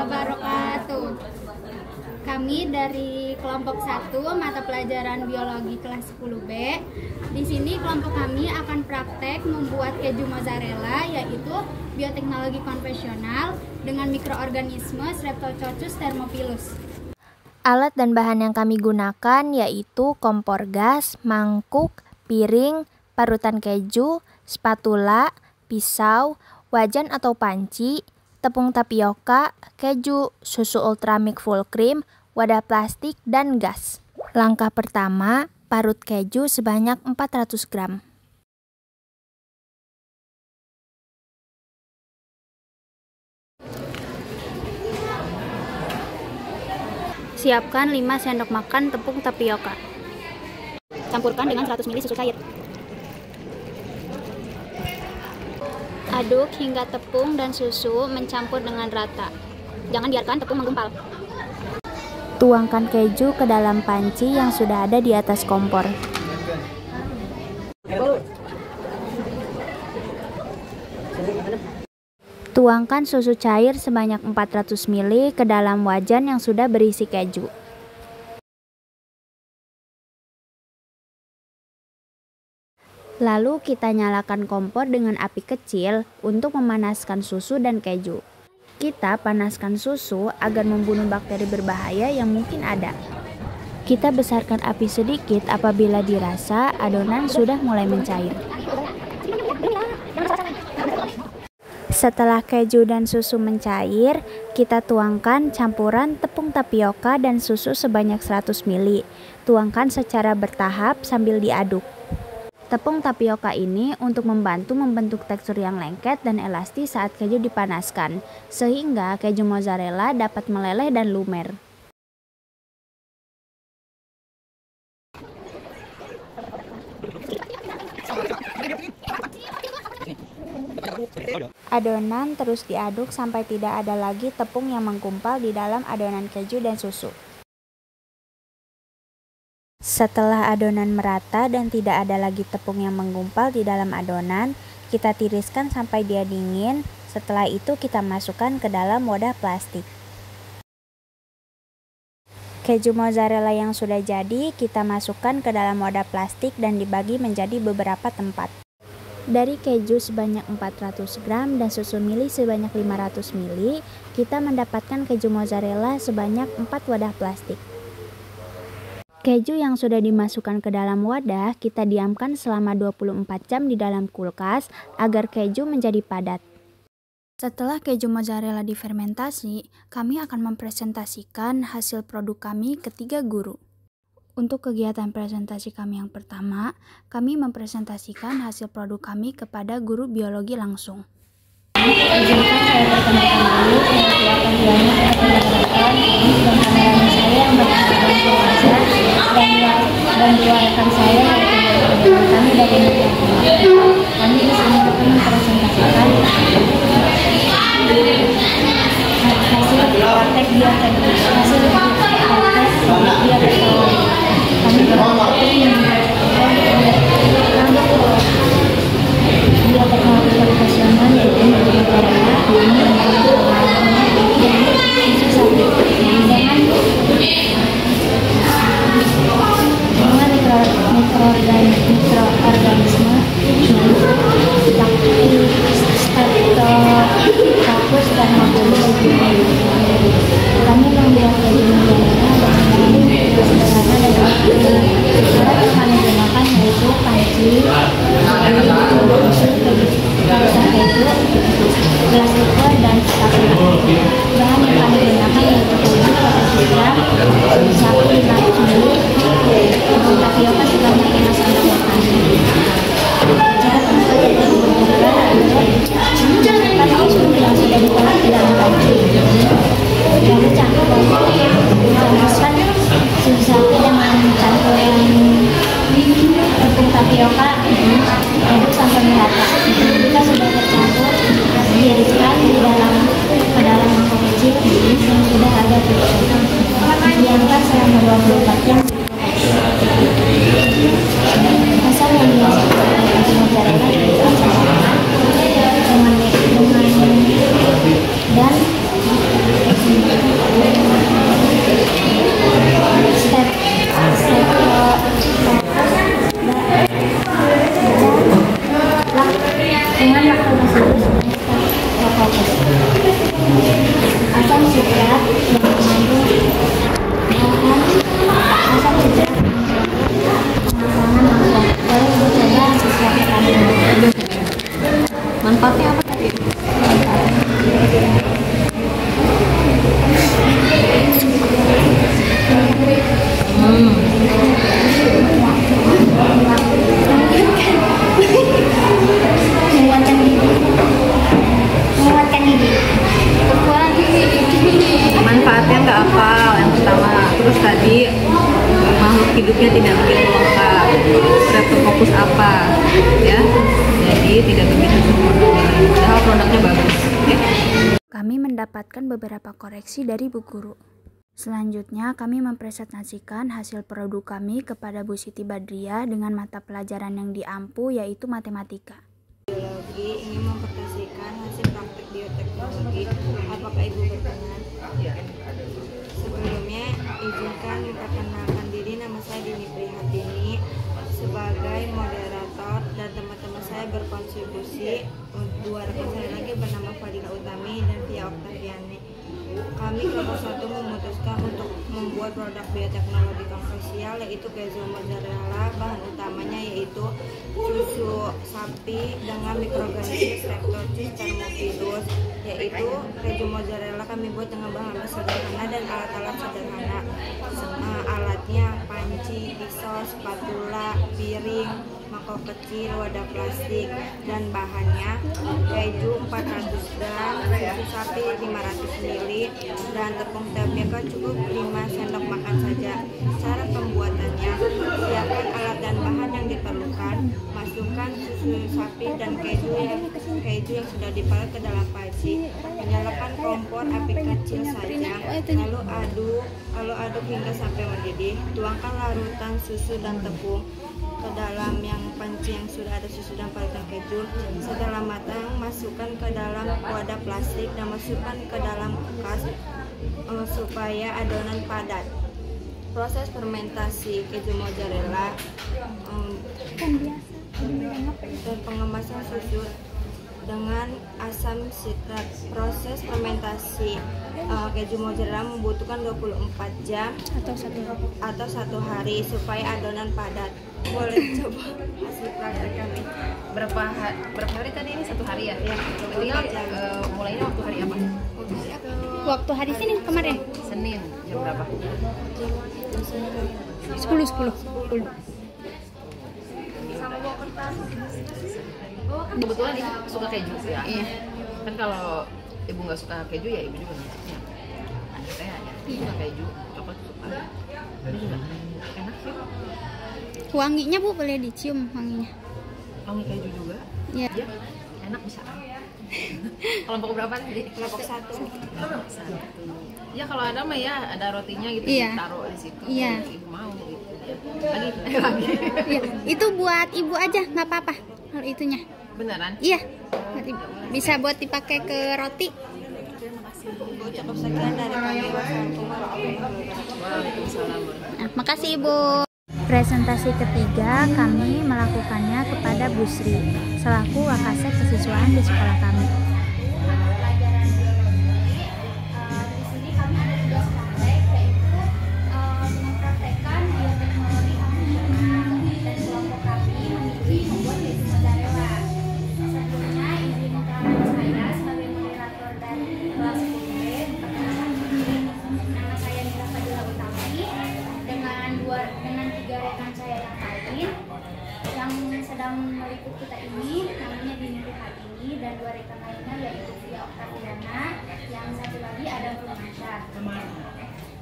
wabarakatuh. Kami dari kelompok 1 mata pelajaran biologi kelas 10B. Di sini kelompok kami akan praktek membuat keju mozzarella, yaitu bioteknologi konvensional dengan mikroorganisme Streptococcus thermophilus. Alat dan bahan yang kami gunakan yaitu kompor gas, mangkuk, piring, parutan keju, spatula, pisau, wajan atau panci, tepung tapioka, keju, susu ultramilk full cream, wadah plastik, dan gas. Langkah pertama, parut keju sebanyak 400 gram. Siapkan 5 sendok makan tepung tapioka. Campurkan dengan 100 ml susu cair. Aduk hingga tepung dan susu mencampur dengan rata. Jangan biarkan tepung menggumpal. Tuangkan keju ke dalam panci yang sudah ada di atas kompor. Tuangkan susu cair sebanyak 400 ml ke dalam wajan yang sudah berisi keju. Lalu kita nyalakan kompor dengan api kecil untuk memanaskan susu dan keju. Kita panaskan susu agar membunuh bakteri berbahaya yang mungkin ada. Kita besarkan api sedikit apabila dirasa adonan sudah mulai mencair. Setelah keju dan susu mencair, kita tuangkan campuran tepung tapioka dan susu sebanyak 100 ml. Tuangkan secara bertahap sambil diaduk. Tepung tapioka ini untuk membantu membentuk tekstur yang lengket dan elastis saat keju dipanaskan, sehingga keju mozzarella dapat meleleh dan lumer. Adonan terus diaduk sampai tidak ada lagi tepung yang menggumpal di dalam adonan keju dan susu. Setelah adonan merata dan tidak ada lagi tepung yang menggumpal di dalam adonan, kita tiriskan sampai dia dingin. Setelah itu kita masukkan ke dalam wadah plastik. Keju mozzarella yang sudah jadi kita masukkan ke dalam wadah plastik dan dibagi menjadi beberapa tempat. Dari keju sebanyak 400 gram dan susu mili sebanyak 500 ml, kita mendapatkan keju mozzarella sebanyak 4 wadah plastik. Keju yang sudah dimasukkan ke dalam wadah, kita diamkan selama 24 jam di dalam kulkas agar keju menjadi padat. Setelah keju mozzarella difermentasi, kami akan mempresentasikan hasil produk kami ke 3 guru. Untuk kegiatan presentasi kami yang pertama, kami mempresentasikan hasil produk kami kepada guru biologi langsung. Izinkan saya perkenalkan dulu kegiatan yang akan dilakukan dan kameranya saya yang berdasarkan pembahasan dan dua rekan saya yang kami dari Media. Kami di sini akan mempresentasikan hasil praktek bioteknologi. Kami bioteknologi profesional yaitu mozzarella ini membantu mikroorganisme Streptococcus thermophilus. Kami membuat keju mozzarella dengan sederhana dan alat yang kami gunakan yaitu panci, gelas liquor dan spatula. Bahan yang kami gunakan yaitu keju 400 gram, susu 500 ml, tepung tapioka sebanyak 5 sendok makan. Cara pembuatan keju mozzarella adalah mencampurkan susu yang sudah ditaruh ke dalam panci. Lalu campurkan susu sapi dengan campuran tepung tapioka, aduk sampai merata. Jika sudah tercampur, tiriskan ke dalam mangkok kecil yang sudah ada tutup. Diamkan selama asam sitrat yang mengandung asam sitrat pemasangan langsung. Boleh dicoba setiap kali. Manfaatnya apa tadi? Menguatkan diri. Manfaatnya nggak hafal yang pertama. Terus tadi makhluk hidupnya tidak begitu lengkap. Streptococcus apa, ya? Jadi tidak begitu sempurna. Padahal produknya bagus. Oke? Kami mendapatkan beberapa koreksi dari Bu Guru. Selanjutnya, kami mempresentasikan hasil produk kami kepada Bu Siti Badriah dengan mata pelajaran yang diampu, yaitu matematika. Biologi ingin mempresentasikan hasil praktek bioteknologi. Apakah Ibu berkenan? Sebelumnya, izinkan memperkenalkan diri. Nama saya Dini Prihatini sebagai moderator dan teman-teman saya berkontribusi. Dua rekan saya lagi bernama Fadila Utami dan Tia Oktaviani. Kami kelompok 1 memutuskan untuk membuat produk bioteknologi konvensional, yaitu keju mozzarella. Bahan utamanya yaitu susu sapi dengan mikroorganisme Streptococcus thermophilus. Yaitu keju mozzarella kami buat dengan bahan sederhana dan alat-alat sederhana. Alatnya panci, pisau, spatula, piring, mangkok kecil, wadah plastik, dan bahannya keju 400 gram, susu sapi 500 ml, dan tepung tapioka cukup 5 sendok makan saja. Cara pembuatannya: siapkan alat dan bahan yang diperlukan, masukkan susu sapi dan keju yang sudah diparut ke dalam panci, nyalakan kompor api kecil saja, lalu aduk hingga sampai mendidih. Tuangkan larutan susu dan tepung ke dalam yang panci yang sudah ada susu dan parutan keju. Setelah matang, masukkan ke dalam wadah plastik dan masukkan ke dalam kulkas supaya adonan padat. Proses fermentasi keju mozzarella dan pengemasan susu dengan asam sitrat. Proses fermentasi keju mozzarella membutuhkan 24 jam atau 1 hari supaya adonan padat. Boleh coba hasil praktek kami. Berapa hari tadi ini? 1 hari ya? Ya, Berarti mulainya waktu hari apa? Waktu hari Senin kemarin Senin. Jam berapa? 10. Kebetulan ibu suka keju ya? Iya. Kan kalau ibu nggak suka keju ya ibu juga nggak suka. Anak saya suka keju, coklat suka. Ini juga enak sih. Wanginya Bu, boleh dicium wanginya. Wangi keju juga. Iya. Ya, enak bisa. Kelompok berapa tadi? Kelompok 1. Ya kalau ada mah ya ada rotinya gitu, Iya. taruh di situ. Iya. Ibu mau gitu. Lagi. Iya, itu buat ibu aja, nggak apa-apa kalau itunya. Beneran? Iya, bisa buat dipakai ke roti. Cukup sekian dari kami. Wassalamualaikum warahmatullahi wabarakatuh. Waalaikumsalam. Nah, makasih Ibu. Presentasi ketiga kami melakukannya kepada Bu Sri selaku wakasek kesiswaan di sekolah kami. Di sini kami ada tugas praktek, yaitu mempraktekkan bioteknologi kami dan kelompok kami memilih membuat keju mozzarella. Sebelumnya izin keterangan saya sebagai moderator dari kelas 10B. Nama saya Mira Fadila Utami dengan 3 rekan saya yang lain yang sedang meliput kita ini, namanya Dini Prihatini, dan 2 rekan lainnya yaitu Tia Oktaviana, yang satu lagi ada Purmansyah.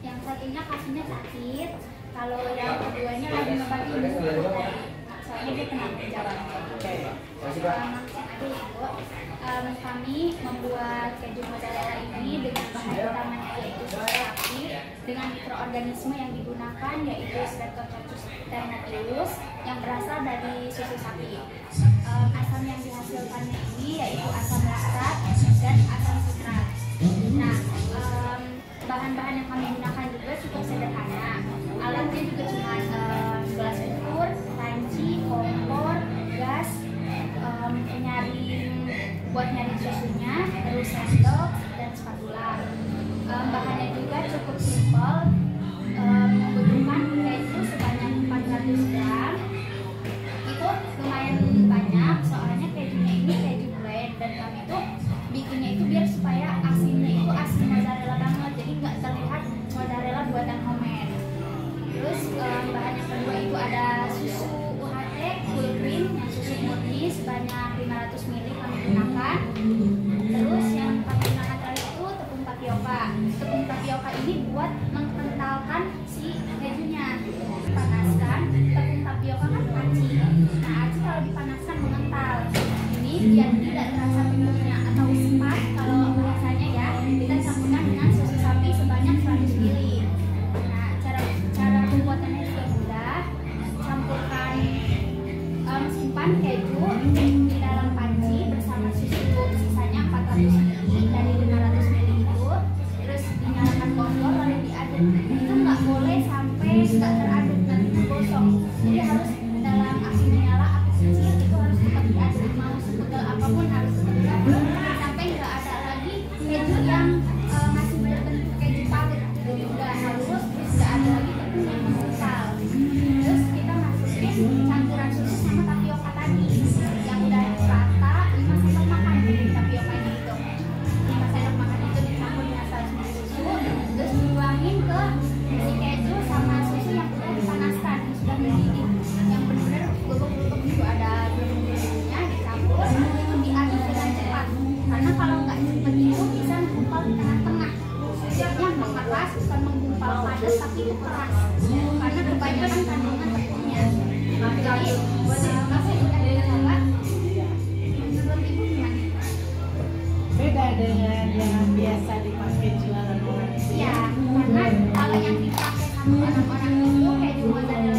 Yang satunya kakinya sakit, kalau yang keduanya lagi ngebagi ibu tadi, soalnya dia kena jalan. Kami membuat keju mozzarella ini dengan bahan utamanya yaitu susu sapi dengan mikroorganisme yang digunakan yaitu Streptococcus thermophilus yang berasal dari susu sapi. Asam yang dihasilkannya ini yaitu asam laktat dan asam sitrat. Nah, bahan-bahan yang kami gunakan juga cukup sederhana. Alatnya juga cuma gelas ukur, panci, kompor, gas, buat nyaring susunya, terus sendok dan spatula. itu keras karena kebanyakan kandungan tepungnya. Jadi buat edukasi udah dicoba. Menurut ibu gimana? Beda dengan yang biasa dipakai jualan orang. Iya, karena kalau yang dipakai sama orang-orang itu keju mozzarella